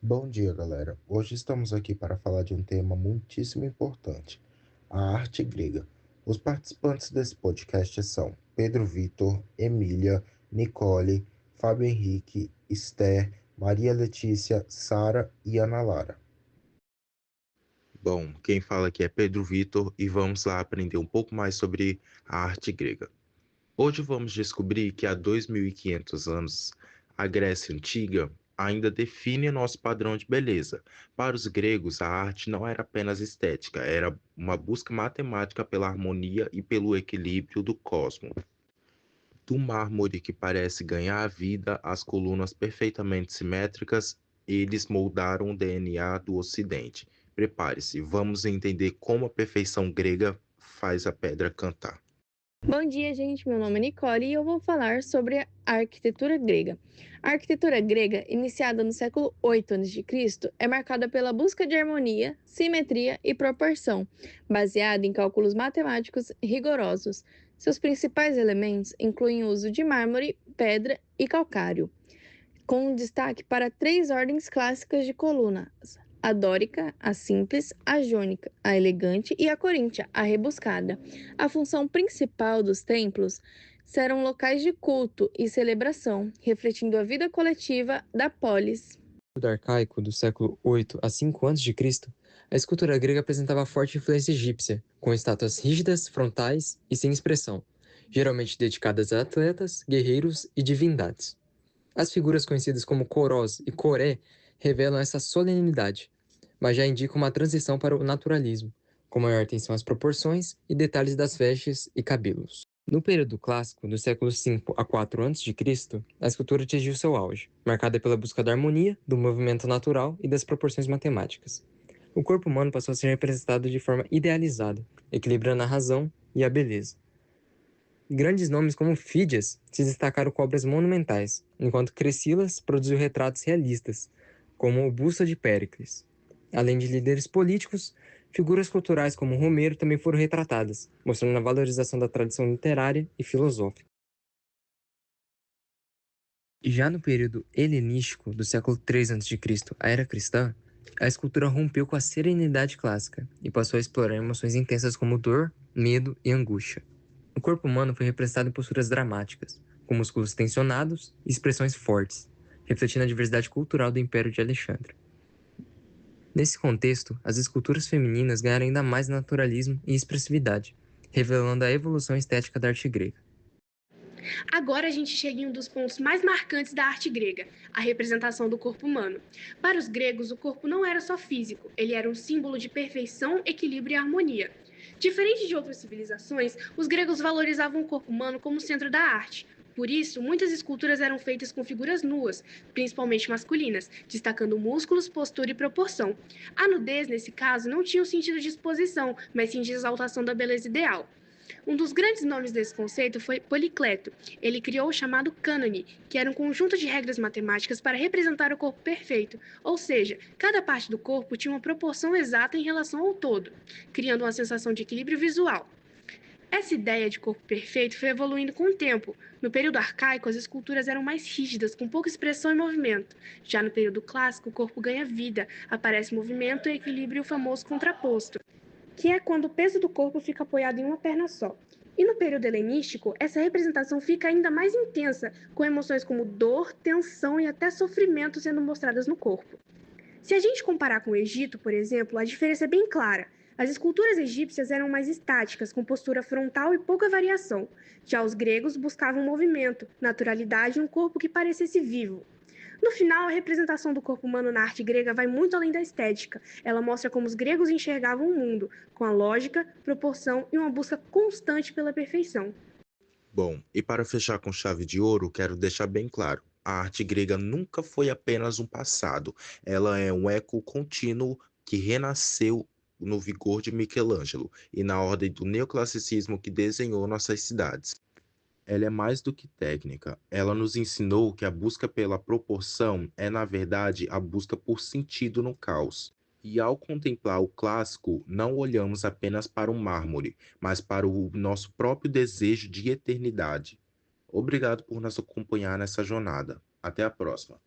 Bom dia, galera. Hoje estamos aqui para falar de um tema muitíssimo importante, a arte grega. Os participantes desse podcast são Pedro Vitor, Emília, Nicole, Fábio Henrique, Esther, Maria Letícia, Sara e Ana Lara. Bom, quem fala aqui é Pedro Vitor e vamos lá aprender um pouco mais sobre a arte grega. Hoje vamos descobrir que há 2.500 anos, a Grécia Antiga ainda define nosso padrão de beleza. Para os gregos, a arte não era apenas estética, era uma busca matemática pela harmonia e pelo equilíbrio do cosmos. Do mármore que parece ganhar a vida às colunas perfeitamente simétricas, eles moldaram o DNA do Ocidente. Prepare-se, vamos entender como a perfeição grega faz a pedra cantar. Bom dia, gente. Meu nome é Nicole e eu vou falar sobre a arquitetura grega. A arquitetura grega, iniciada no século 8 a.C., é marcada pela busca de harmonia, simetria e proporção, baseada em cálculos matemáticos rigorosos. Seus principais elementos incluem o uso de mármore, pedra e calcário, com destaque para três ordens clássicas de colunas: a dórica, a simples, a jônica, a elegante e a coríntia, a rebuscada. A função principal dos templos serão locais de culto e celebração, refletindo a vida coletiva da polis. No período arcaico do século 8 a 5 a.C., a escultura grega apresentava forte influência egípcia, com estátuas rígidas, frontais e sem expressão, geralmente dedicadas a atletas, guerreiros e divindades. As figuras conhecidas como Corós e Coré revelam essa solenidade, mas já indicam uma transição para o naturalismo, com maior atenção às proporções e detalhes das vestes e cabelos. No período clássico, do século 5 a 4 a.C., a escultura atingiu seu auge, marcada pela busca da harmonia, do movimento natural e das proporções matemáticas. O corpo humano passou a ser representado de forma idealizada, equilibrando a razão e a beleza. Grandes nomes como Fídias se destacaram com obras monumentais, enquanto Cressilas produziu retratos realistas, como o Busto de Péricles. Além de líderes políticos, figuras culturais como Romero também foram retratadas, mostrando a valorização da tradição literária e filosófica. E já no período helenístico, do século 3 a.C. à era cristã, a escultura rompeu com a serenidade clássica e passou a explorar emoções intensas como dor, medo e angústia. O corpo humano foi representado em posturas dramáticas, com músculos tensionados e expressões fortes, refletindo a diversidade cultural do Império de Alexandre. Nesse contexto, as esculturas femininas ganharam ainda mais naturalismo e expressividade, revelando a evolução estética da arte grega. Agora a gente chega em um dos pontos mais marcantes da arte grega, a representação do corpo humano. Para os gregos, o corpo não era só físico, ele era um símbolo de perfeição, equilíbrio e harmonia. Diferente de outras civilizações, os gregos valorizavam o corpo humano como centro da arte. Por isso, muitas esculturas eram feitas com figuras nuas, principalmente masculinas, destacando músculos, postura e proporção. A nudez, nesse caso, não tinha o sentido de exposição, mas sim de exaltação da beleza ideal. Um dos grandes nomes desse conceito foi Policleto. Ele criou o chamado cânone, que era um conjunto de regras matemáticas para representar o corpo perfeito, ou seja, cada parte do corpo tinha uma proporção exata em relação ao todo, criando uma sensação de equilíbrio visual. Essa ideia de corpo perfeito foi evoluindo com o tempo. No período arcaico, as esculturas eram mais rígidas, com pouca expressão e movimento. Já no período clássico, o corpo ganha vida, aparece movimento e equilíbrio, o famoso contraposto, que é quando o peso do corpo fica apoiado em uma perna só. E no período helenístico, essa representação fica ainda mais intensa, com emoções como dor, tensão e até sofrimento sendo mostradas no corpo. Se a gente comparar com o Egito, por exemplo, a diferença é bem clara. As esculturas egípcias eram mais estáticas, com postura frontal e pouca variação. Já os gregos buscavam movimento, naturalidade e um corpo que parecesse vivo. No final, a representação do corpo humano na arte grega vai muito além da estética. Ela mostra como os gregos enxergavam o mundo, com a lógica, proporção e uma busca constante pela perfeição. Bom, e para fechar com chave de ouro, quero deixar bem claro: a arte grega nunca foi apenas um passado, ela é um eco contínuo que renasceu no vigor de Michelangelo e na ordem do neoclassicismo que desenhou nossas cidades. Ela é mais do que técnica, ela nos ensinou que a busca pela proporção é, na verdade, a busca por sentido no caos. E ao contemplar o clássico, não olhamos apenas para o mármore, mas para o nosso próprio desejo de eternidade. Obrigado por nos acompanhar nessa jornada. Até a próxima.